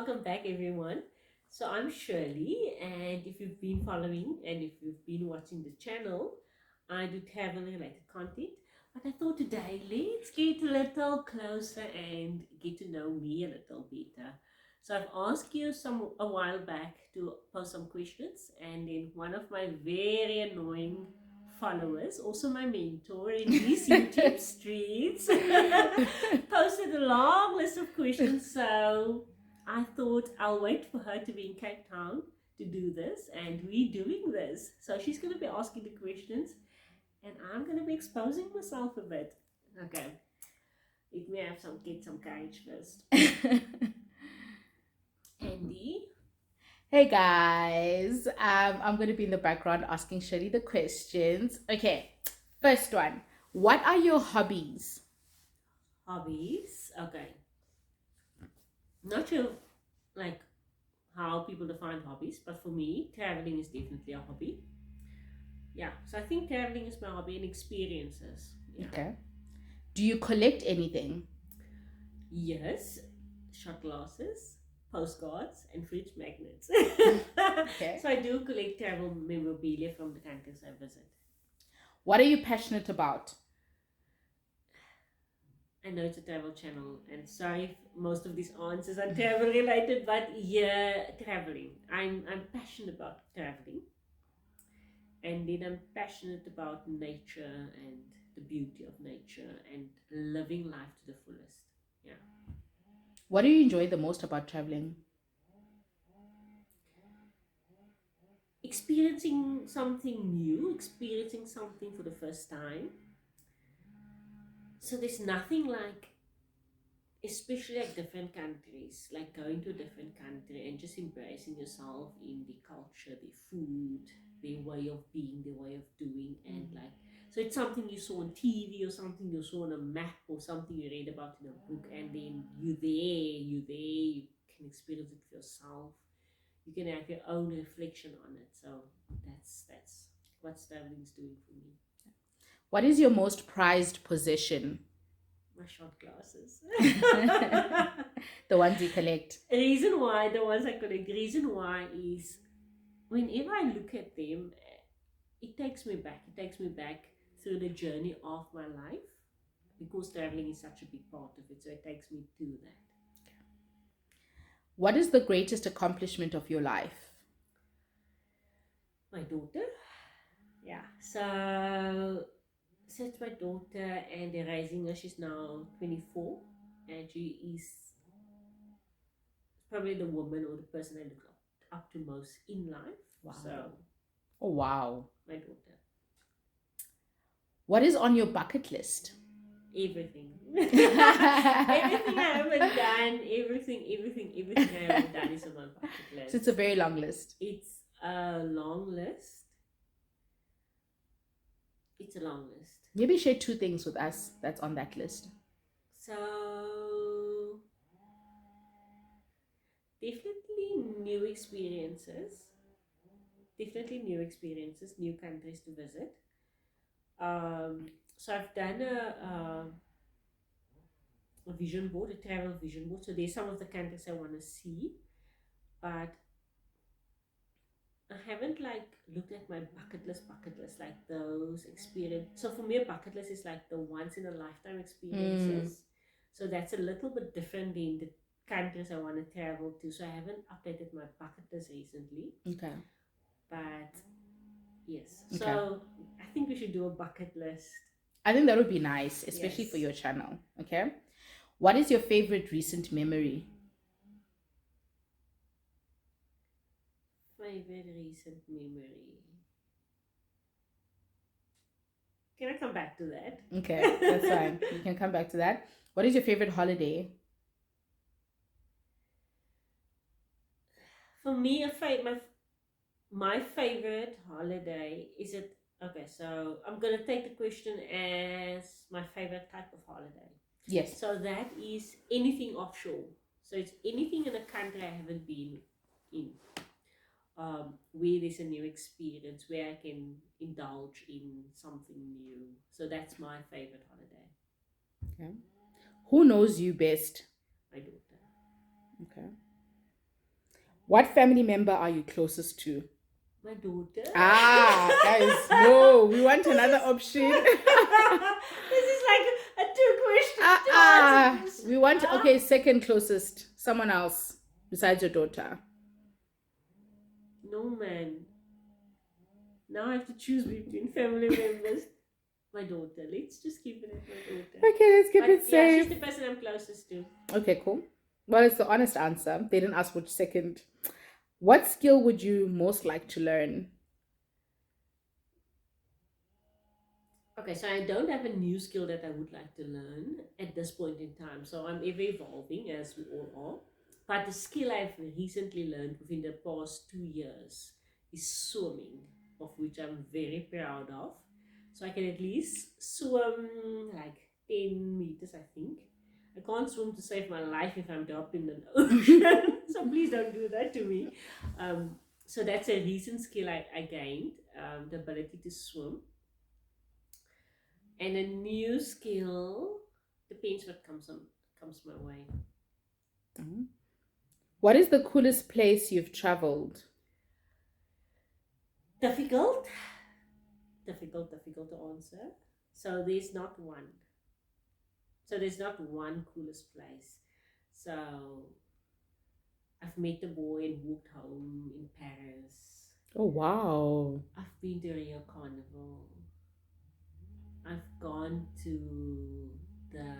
welcome back, everyone. So, I'm Shirley, and if you've been following and if you've been watching the channel, I do travel related content. But I thought today, let's get a little closer and get to know me a little better. So, I've asked you a while back to post some questions, and then one of my very annoying followers, also my mentor in these YouTube streets, posted a long list of questions. So I thought I'll wait for her to be in Cape Town to do this, and we're doing this. So she's going to be asking the questions, and I'm going to be exposing myself a bit. Okay, let me get some courage first. Andy. Hey guys, I'm going to be in the background asking Shirley the questions. Okay, first one. What are your hobbies? Hobbies. Okay, not sure like how people define hobbies, but for me, traveling is definitely a hobby. Yeah, so I think traveling is my hobby and experiences. Yeah. Okay. Do you collect anything? Yes, shot glasses, postcards, and fridge magnets. Okay. So I do collect travel memorabilia from the countries I visit. What are you passionate about? I know it's a travel channel, and sorry if most of these answers are travel related, but yeah, traveling. I'm passionate about traveling, and then I'm passionate about nature and the beauty of nature and living life to the fullest. Yeah. What do you enjoy the most about traveling? Experiencing something new, experiencing something for the first time. So there's nothing like, especially like different countries, like going to a different country and just embracing yourself in the culture, the food, their way of being, their way of doing, and like, so it's something you saw on TV or something you saw on a map or something you read about in a book, and then you can experience it for yourself. You can have your own reflection on it. So that's what traveling is doing for me. What is your most prized possession? My shot glasses. The ones you collect. Reason why the ones I collect, reason why is whenever I look at them, it takes me back. It takes me back through the journey of my life because traveling is such a big part of it. So it takes me to that. What is the greatest accomplishment of your life? My daughter, yeah. So it's my daughter, and they're raising her. She's now 24, and she is probably the woman or the person I look up to most in life. Wow. So Oh, wow. my daughter. What is on your bucket list? Everything. Everything I haven't done, everything I haven't done is on my bucket list. So it's a very long list. It's a long list. It's a long list. Maybe share two things with us that's on that list. So definitely new experiences. Definitely new experiences, new countries to visit. So I've done a vision board, a travel vision board. So there's some of the countries I want to see, but I haven't like looked at my bucket list like those experience. So for me, a bucket list is like the once in a lifetime experiences. So that's a little bit different than the countries I want to travel to. So I haven't updated my bucket list recently, Okay. but yes. Okay. So I think we should do a bucket list. I think that would be nice, especially Yes. for your channel. Okay. What is your favorite recent memory? Favorite recent memory. Can I come back to that? Okay, that's fine. You can come back to that. What is your favorite holiday? For me, my favorite holiday is it. Okay, so I'm gonna take the question as my favorite type of holiday. Yes. So that is anything offshore. So it's anything in a country I haven't been in. Where there's a new experience, where I can indulge in something new. So that's my favorite holiday. Okay. Who knows you best? My daughter. Okay. What family member are you closest to? My daughter. Guys, no, we want another option. This is like a two questions. We want, okay, second closest, someone else besides your daughter. No, man. Now I have to choose between family members. My daughter. Let's just keep it at my daughter. Okay, let's keep it Yeah, safe. she's the person I'm closest to. Okay, cool. Well, it's the honest answer. They didn't ask which second. What skill would you most like to learn? Okay, so I don't have a new skill that I would like to learn at this point in time. So I'm ever evolving, as we all are. But the skill I've recently learned within the past 2 years is swimming, of which I'm very proud of. So I can at least swim like 10 meters, I think. I can't swim to save my life if I'm dropped in the ocean. So please don't do that to me. So that's a recent skill I gained, the ability to swim. And a new skill depends what comes my way. What is the coolest place you've traveled? Difficult to answer. So there's not one. There's not one coolest place. So I've met a boy and walked home in Paris. Oh, wow. I've been to Rio Carnival. I've gone to the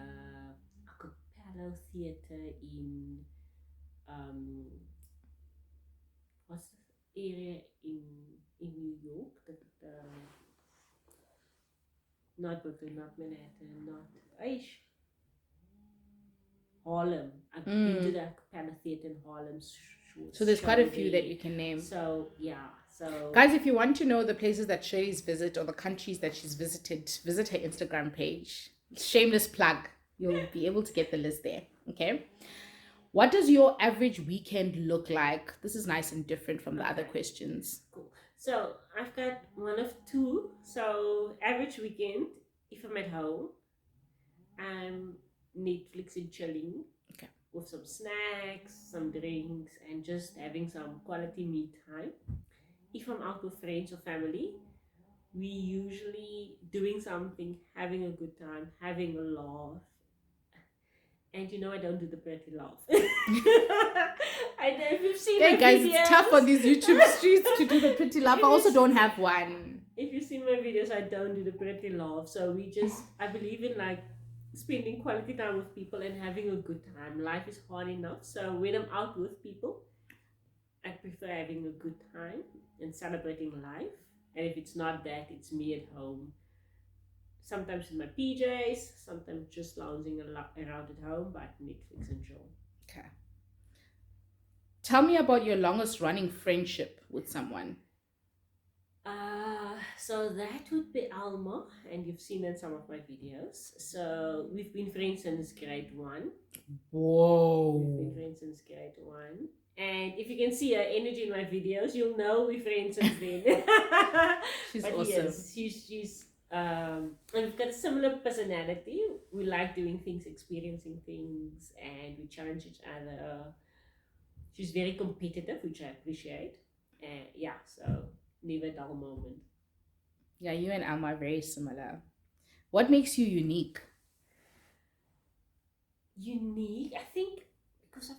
Acapello Theatre in what's the area in New York? Not Brooklyn, not Manhattan, not Harlem. I've been to the Acapello Theatre in Harlem. So there's quite a few that you can name. So yeah. So guys, if you want to know the places that Shirley's visit or the countries that she's visited, visit her Instagram page. Shameless plug. You'll be able to get the list there. Okay. What does your average weekend look like? This is nice and different from the other questions. Cool. So I've got one of two. So average weekend, if I'm at home, I'm Netflix and chilling. Okay. With some snacks, some drinks, and just having some quality me time. If I'm out with friends or family, we usually doing something, having a good time, having a laugh. And I don't do the pretty laugh. I know if you've seen my guys, videos, it's tough on these YouTube streets to do the pretty laugh. I also don't have one. If you've seen my videos, I don't do the pretty laugh. So I believe in like spending quality time with people and having a good time. Life is hard enough. So when I'm out with people, I prefer having a good time and celebrating life. And if it's not that, it's me at home. Sometimes in my PJs, sometimes just lounging around at home, but Netflix and chill. Okay. Tell me about your longest running friendship with someone. So that would be Alma, and you've seen in some of my videos. So we've been friends since grade 1. Whoa. We've been friends since grade 1. And if you can see her energy in my videos, you'll know we're friends since then. She's but awesome. Yes, she's and we've got a similar personality. We like doing things, experiencing things, and we challenge each other. She's very competitive, which I appreciate. And yeah, so never a dull moment. Yeah, you and Alma are very similar. What makes you unique? Unique, I think, because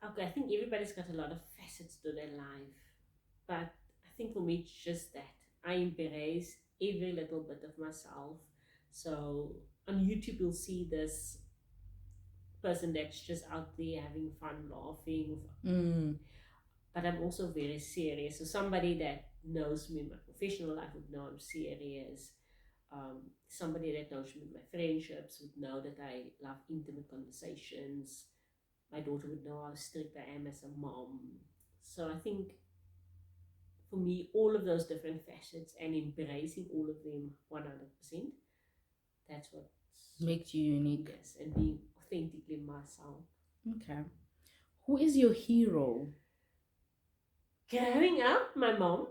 I think everybody's got a lot of facets to their life. But I think for me, it's just that I embrace every little bit of myself. So on YouTube, you'll see this person that's just out there having fun, laughing. But I'm also very serious. So somebody that knows me in my professional life would know I'm serious. Somebody that knows me in my friendships would know that I love intimate conversations. My daughter would know how strict I am as a mom. So I think for me, all of those different facets and embracing all of them 100%, that's what makes you unique. Yes, and being authentically myself. Okay. Who is your hero? Growing up, my mom.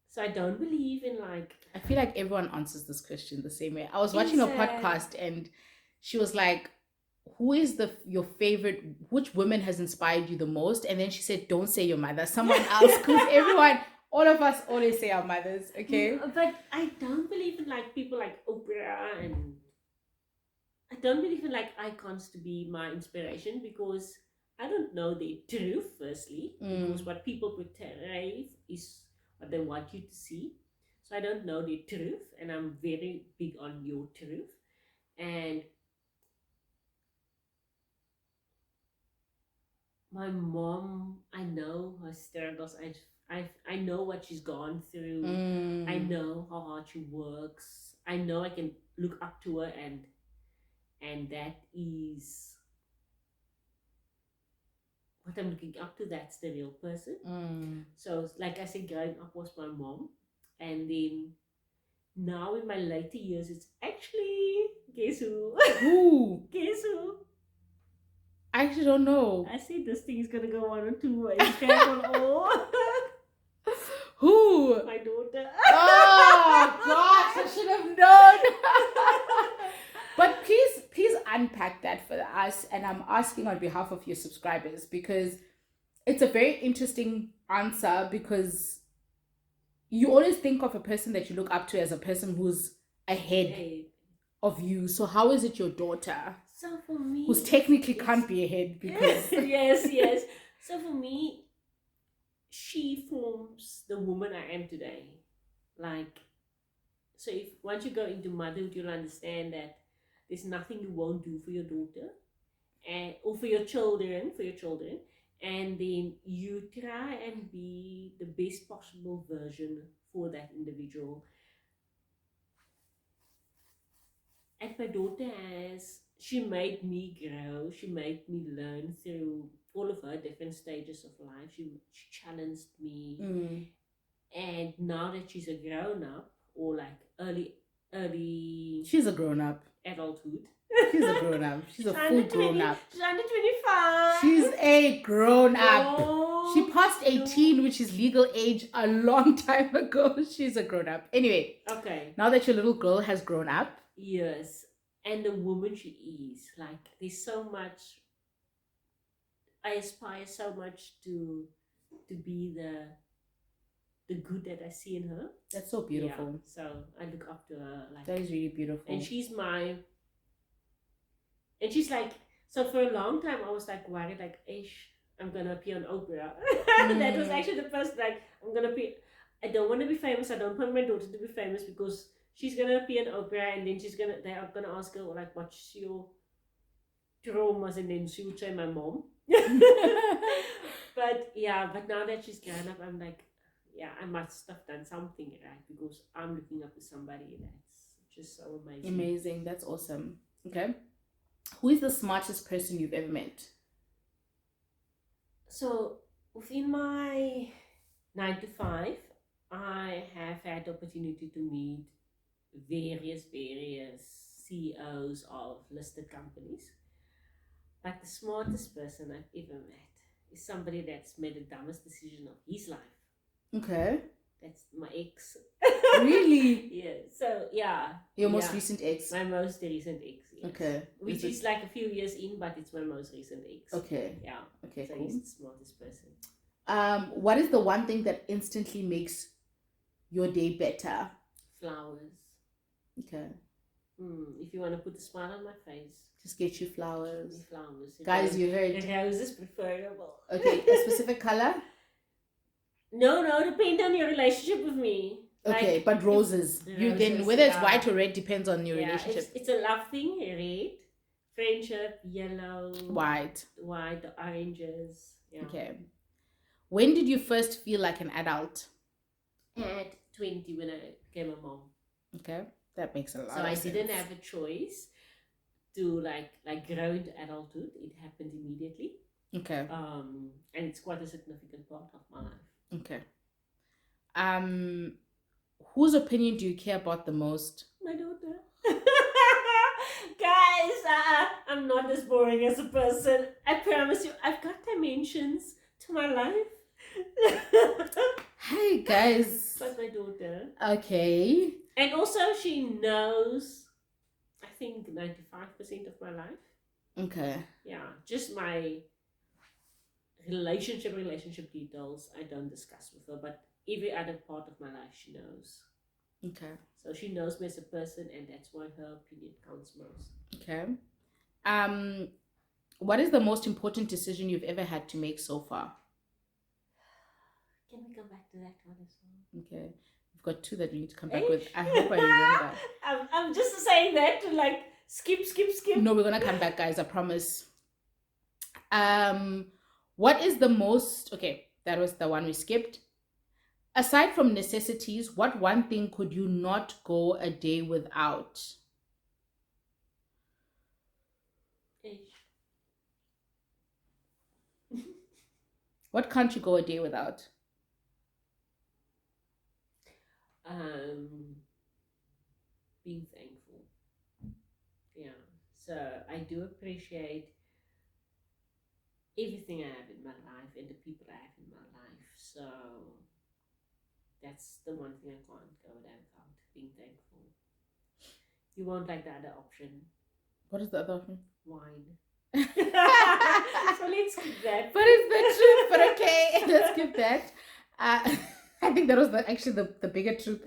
So I don't believe in I feel like everyone answers this question the same way. I was watching a podcast and she was like, who is your favorite, which woman has inspired you the most? And then she said, don't say your mother, someone else, because everyone, all of us always say our mothers, okay? But I don't believe in like people like Oprah, and I don't believe in like icons to be my inspiration, because I don't know the truth, firstly, because what people portray is what they want you to see. So I don't know the truth, and I'm very big on your truth. And my mom, I know her struggles. I know what she's gone through. I know how hard she works. I know I can look up to her, and that is what I'm looking up to. That's the real person. So, like I said, growing up was my mom, and then now in my later years, it's actually guess who? Who? Guess who? I actually don't know. I said this thing is gonna go one or two ways. Careful, oh. Who? My daughter. Oh gosh, I should have known. But please unpack that for us. And I'm asking on behalf of your subscribers, because it's a very interesting answer, because you always think of a person that you look up to as a person who's ahead of you. So how is it your daughter? So for me, who's technically can't be ahead, because yes. So for me, she forms the woman I am today. Like, so if once you go into motherhood, you'll understand that there's nothing you won't do for your daughter, or for your children, and then you try and be the best possible version for that individual. And my daughter she made me grow, she made me learn through all of her different stages of life. She challenged me. And now that she's a grown up, or like early she's a grown up. Adulthood. She's a grown up. She's a full grown up. She's under 25. She's a grown up. She passed 18, which is legal age, a long time ago. She's a grown up. Anyway. Okay. Now that your little girl has grown up. Yes. And the woman she is. Like, there's so much. I aspire so much to be the good that I see in her. That's so beautiful. Yeah, so I look up to her. Like, that is really beautiful. And she's like, so for a long time I was like worried, like, ish, I'm gonna appear on Oprah. That was actually the first, like, I don't want to be famous. I don't want my daughter to be famous, because she's gonna appear on Oprah, and then they are gonna ask her, like, what's your traumas, and then she would say my mom. But now that she's grown up, I'm like, yeah, I must have done something right, because I'm looking up to somebody that's just so amazing. Amazing. That's awesome. Okay. Who is the smartest person you've ever met? So within my 9 to 5, I have had the opportunity to meet various CEOs of listed companies. But the smartest person I've ever met is somebody that's made the dumbest decision of his life. Okay. That's my ex. Really? Yeah. So yeah. Your most recent ex? My most recent ex. Yes. Okay. Which is like a few years in, but it's my most recent ex. Okay. Yeah. Okay. So cool. he's the smartest person. What is the one thing that instantly makes your day better? Flowers. Okay. If you want to put a smile on my face, just get you flowers. Flowers. Guys, you heard. The rose is preferable. Okay. A specific color? No, depend on your relationship with me. Okay, but roses. You then, whether it's white or red depends on your relationship. It's a love thing. Red, friendship, yellow, white, oranges. Yeah. Okay. When did you first feel like an adult? At 20, when I became a mom. Okay, that makes a lot of sense. So I didn't have a choice to like grow into adulthood. It happened immediately. Okay. And it's quite a significant part of my life. Okay. Whose opinion do you care about the most? My daughter. Guys, I'm not as boring as a person. I promise you, I've got dimensions to my life. Hey guys. But my daughter. Okay. And also she knows, I think, 95% of my life. Okay. Yeah, just my relationship details I don't discuss with her, but every other part of my life she knows. Okay. So she knows me as a person, and that's why her opinion counts most. Okay. Um, what is the most important decision you've ever had to make so far? Can we come back to that one as well? Okay. We've got two that we need to come back Ish. with. I hope I remember. I'm just saying that to like skip. No, we're gonna come back, guys. I promise. What is the most okay? That was the one we skipped. Aside from necessities, what one thing could you not go a day without? Ish. What can't you go a day without? Being thankful. Yeah. So I do appreciate everything I have in my life and the people I have in my life. So that's the one thing I can't go without, being thankful. You won't like the other option, What is the other option? wine. So let's skip that. But it's the truth. But okay, let's skip that. I think that was actually the bigger truth.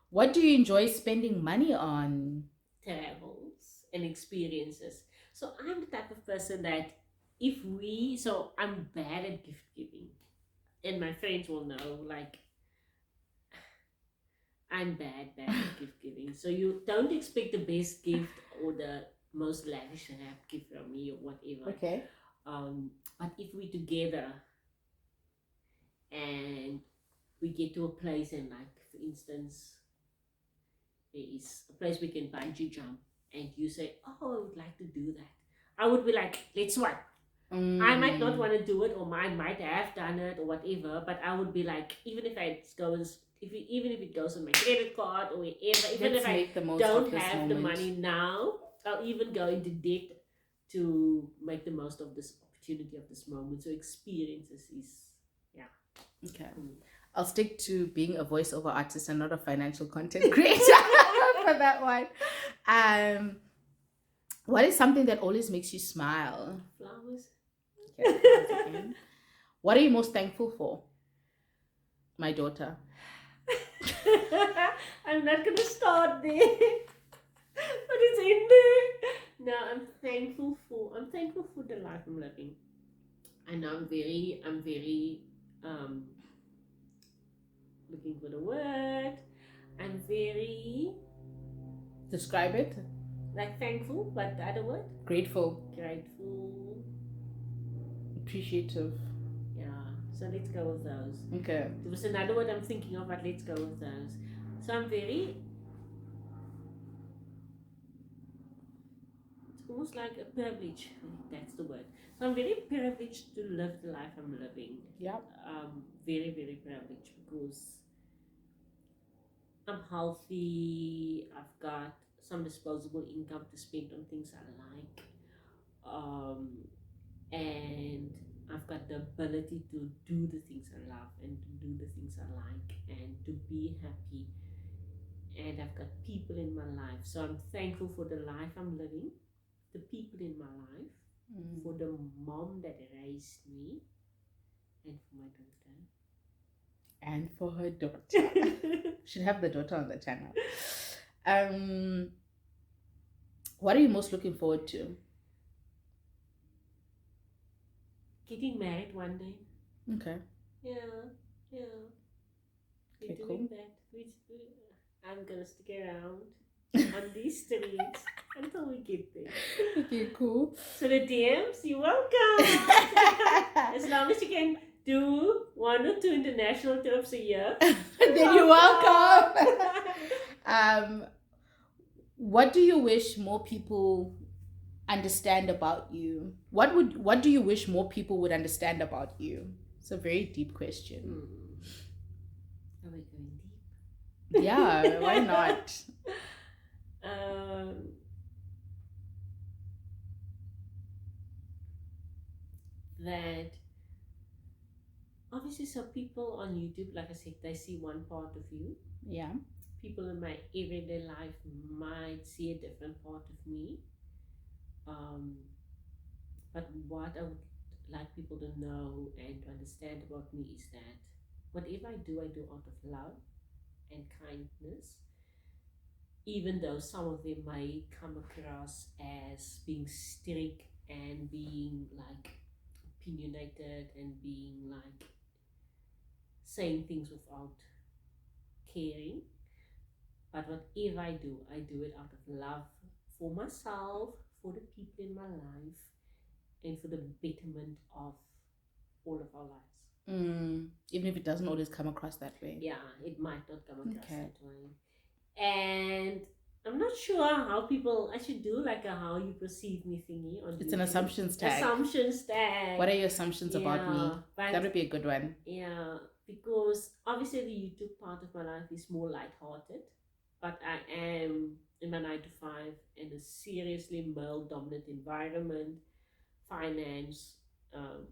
What do you enjoy spending money on? Travels and experiences. So I'm the type of person that I'm bad at gift giving, and my friends will know, like, I'm bad at gift giving. So you don't expect the best gift or the most lavish gift from me or whatever. Okay. But if we together and we get to a place and, like, for instance, there is a place we can bungee jump, and you say, "Oh, I would like to do that," I would be like, "Let's swipe." I might not want to do it, or I might have done it, or whatever. But I would be like, even if it goes on my credit card or wherever, even if I don't have the money now, I'll even go into debt to make the most of this opportunity of this moment. So experiences is, yeah. Okay. Mm. I'll stick to being a voiceover artist and not a financial content creator for that one. What is something that always makes you smile? Flowers. Okay, flowers again. What are you most thankful for? My daughter. I'm not gonna start there, but it's in there. No, I'm thankful for the life I'm living, and I'm very looking for the word. I'm very, Describe it. like, thankful, but the other word, Grateful. Appreciative. Yeah. So let's go with those. Okay. There was another word I'm thinking of, but let's go with those. So I'm very, it's almost like a privilege. That's the word. So I'm very privileged to live the life I'm living. Yeah. Very, very privileged, because I'm healthy. I've got some disposable income to spend on things I like. And I've got the ability to do the things I love and to do the things I like and to be happy. And I've got people in my life. So I'm thankful for the life I'm living, the people in my life, for the mom that raised me, and for my daughter. And for her daughter. Should have the daughter on the channel. What are you most looking forward to? Getting married one day. Okay. Yeah. Okay, We're cool. doing that. I'm gonna stick around on these streets until we get there. Okay, cool. So the DMs, you're welcome. As long as you can do 1 or 2 international trips a year, Then you're welcome. What do you wish more people understand about you? What do you wish more people would understand about you? It's a very deep question. Are we going deep? Yeah, why not? That obviously, so people on YouTube, like I said, they see one part of you. Yeah. People in my everyday life might see a different part of me. Um, but what I would like people to know and to understand about me is that whatever I do out of love and kindness, even though some of them may come across as being strict and being like opinionated and being like saying things without caring. But whatever I do it out of love for myself, for the people in my life, and for the betterment of all of our lives. Even if it doesn't always come across that way. Yeah, it might not come across Okay. that way. And I'm not sure how people, I should do like a how you perceive me thingy on It's an YouTube. assumptions tag. Assumptions tag. What are your assumptions about me? That would be a good one. Yeah, because obviously the YouTube part of my life is more lighthearted, but I am in my 9 to 5 in a seriously male dominant environment, finance,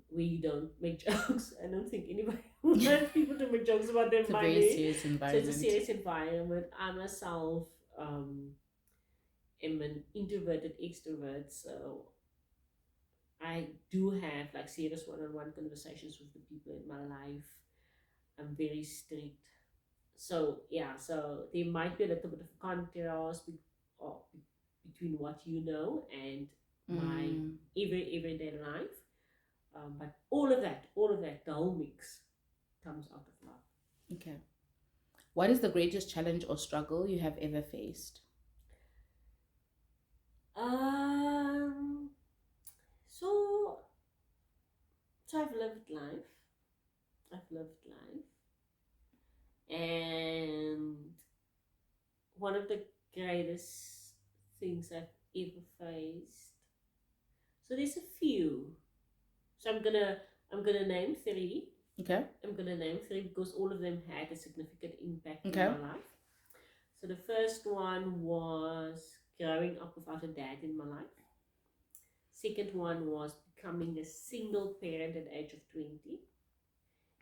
where you don't make jokes. I don't think anybody wants people to make jokes about their It's a money. very serious So environment. it's a serious environment. I myself am an introverted extrovert, so I do have like serious one-on-one conversations with the people in my life. I'm very strict. So yeah, so there might be a little bit of contrast between what you know and my everyday life. But all of that, the whole mix comes out of love. Okay. What is the greatest challenge or struggle you have ever faced? So I've lived life. I've lived life. And one of the greatest things I've ever faced. So there's a few. So I'm gonna name 3. Okay. I'm gonna name 3 because all of them had a significant impact Okay. in my life. So the first one was growing up without a dad in my life. Second one was becoming a single parent at the age of 20.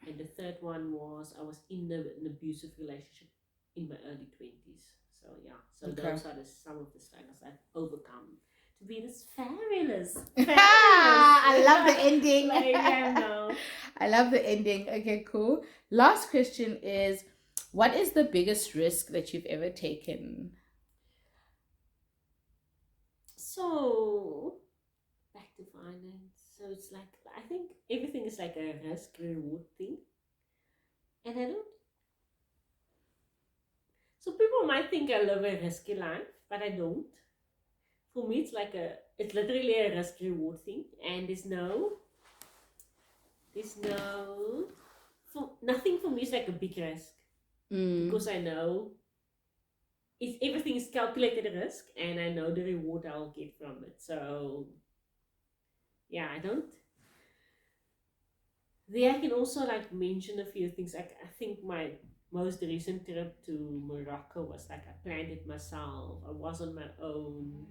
And the third one was I was in an abusive relationship in my early 20s. So yeah, so Okay. those are some of the struggles I've overcome to be this fabulous. I love the ending. Like, yeah, no. I love the ending. Okay, cool. Last question is, what is the biggest risk that you've ever taken? So back to finance. So it's like I think everything is like a risk reward thing. And I don't. So people might think I live a risky life, but I don't. For me, it's literally a risk reward thing, and nothing for me is like a big risk because I know everything is calculated risk, and I know the reward I'll get from it. So yeah, I don't. There I can also like mention a few things. Like I think my most recent trip to Morocco was like I planned it myself. I was on my own.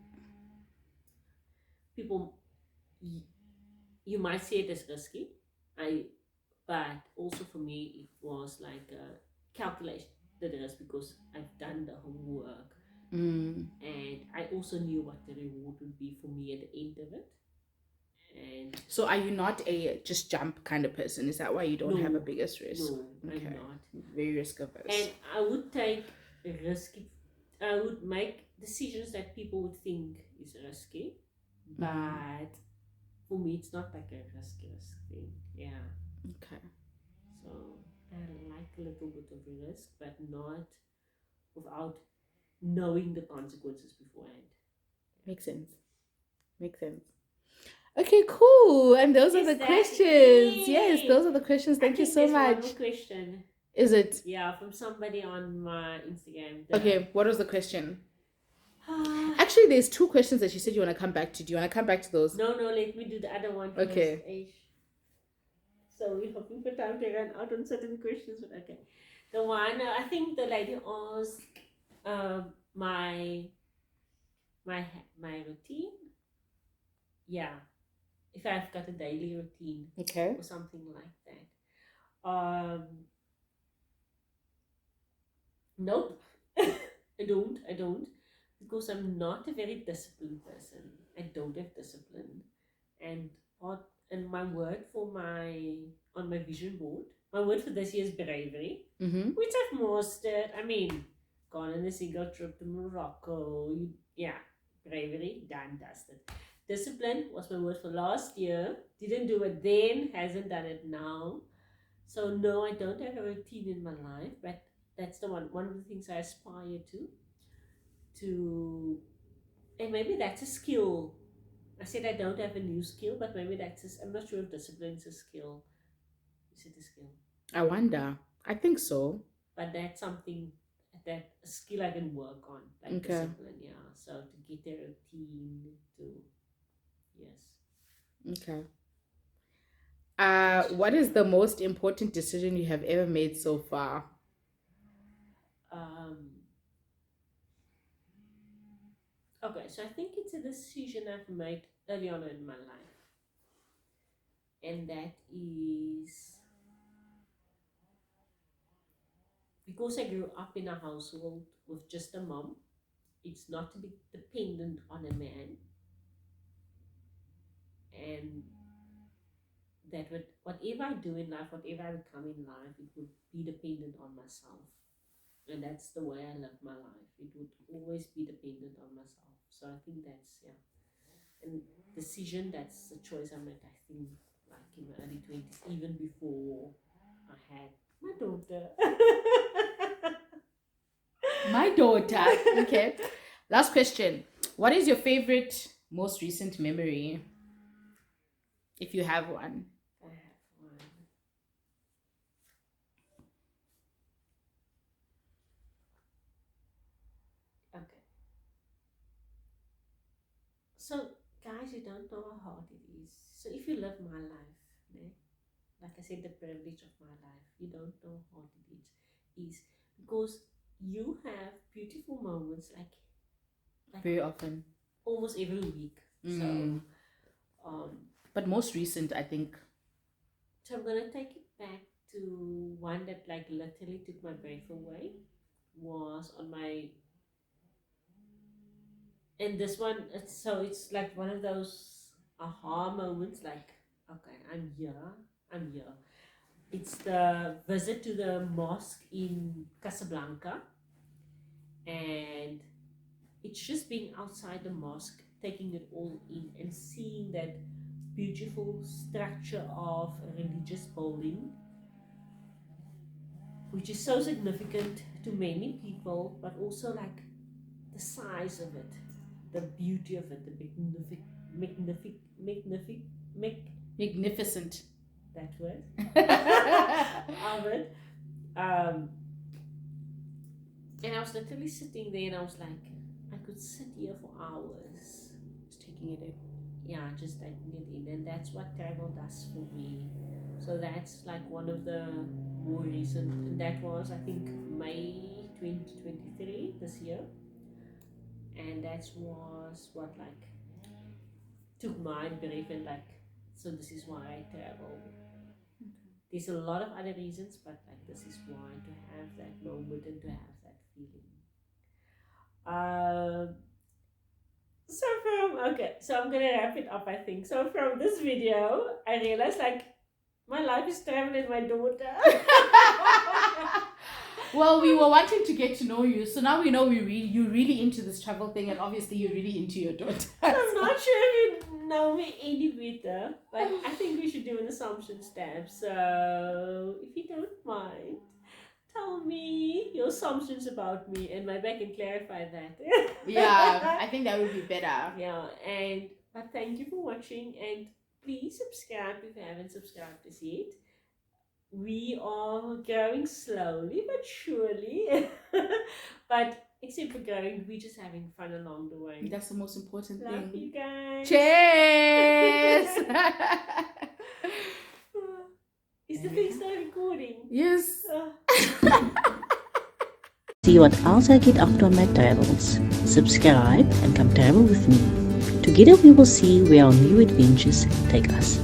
People, you might see it as risky. But also for me it was like a calculation the risk because I've done the homework and I also knew what the reward would be for me at the end of it. And so are you not a just jump kind of person? Is that why you don't have a biggest risk? No, okay. I'm not. Very risk averse. And I would take risky. I would make decisions that people would think is risky, but for me it's not like a risk thing. Yeah. Okay. So I like a little bit of a risk, but not without knowing the consequences beforehand. Makes sense. Okay, cool. And those are the questions. Yes, those are the questions. Thank you so much. One more question. Is it? Yeah, from somebody on my Instagram. Okay, what was the question? Actually, there's 2 questions that you said you want to come back to. Do you want to come back to those? No, let me do the other one first. Okay. So we're hoping for time to run out on certain questions, but okay. The one, I think the lady asked my routine. Yeah. If I've got a daily routine. Okay. Or something like that. Nope. I don't. Because I'm not a very disciplined person. I don't have discipline. And my word for on my vision board, my word for this year is bravery, which I've mastered. I mean, gone on a single trip to Morocco. Bravery, done, dusted. Discipline was my word for last year. Didn't do it then, hasn't done it now. So no, I don't have a routine in my life, but that's the one of the things I aspire to, and maybe that's a skill. I said I don't have a new skill, but maybe I'm not sure if discipline is a skill. Is it a skill? I wonder. I think so. But that's something, a skill I can work on, like discipline, yeah. So to get a routine, yes. Okay. What is the most important decision you have ever made so far? Okay, so I think it's a decision I've made early on in my life. And that is because I grew up in a household with just a mom. It's not to be dependent on a man. And that whatever I do in life, whatever I become in life, it would be dependent on myself. And that's the way I live my life. It would always be dependent on myself. So I think that's, and decision, that's a choice I made, I think, like in my early 20s, even before I had my daughter. My daughter. Okay. Last question. What is your favorite, most recent memory? If you have one. I have one. Okay. So, guys, you don't know how hard it is. So, if you live my life, like I said, the privilege of my life, you don't know how hard it is because you have beautiful moments like very often, almost every week. So, but most recent, I think. So I'm gonna take it back to one that like literally took my breath away. Was on my, and this one, it's like one of those aha moments. Like, okay, I'm here. It's the visit to the mosque in Casablanca, and it's just being outside the mosque, taking it all in, and seeing that beautiful structure of a religious building, which is so significant to many people, but also like the size of it, the beauty of it, the magnificent, that word, of it. And I was literally sitting there and I was like, I could sit here for hours. Just taking it in. Yeah, just taking it in. And that's what travel does for me. So that's like one of the more recent, and that was, I think, May 2023, this year. And that was what like took my breath and like, so this is why I travel. There's a lot of other reasons, but like this is why, to have that moment and to have that feeling. So I'm gonna wrap it up, I think. So from this video, I realized like my life is traveling with my daughter. Well, we were wanting to get to know you, so now we know you're really into this travel thing, and obviously you're really into your daughter. I'm not sure if you know me any better, but I think we should do an assumptions tab. So if you don't mind, tell me your assumptions about me, and maybe I can clarify that. Yeah, I think that would be better. Yeah, but thank you for watching, and please subscribe if you haven't subscribed as yet. We are growing slowly but surely. But except for growing, we're just having fun along the way. That's the most important thing. Love you guys. Cheers! Is the thing still recording? Yes. See what else I get up to on my travels. Subscribe and come travel with me. Together we will see where our new adventures take us.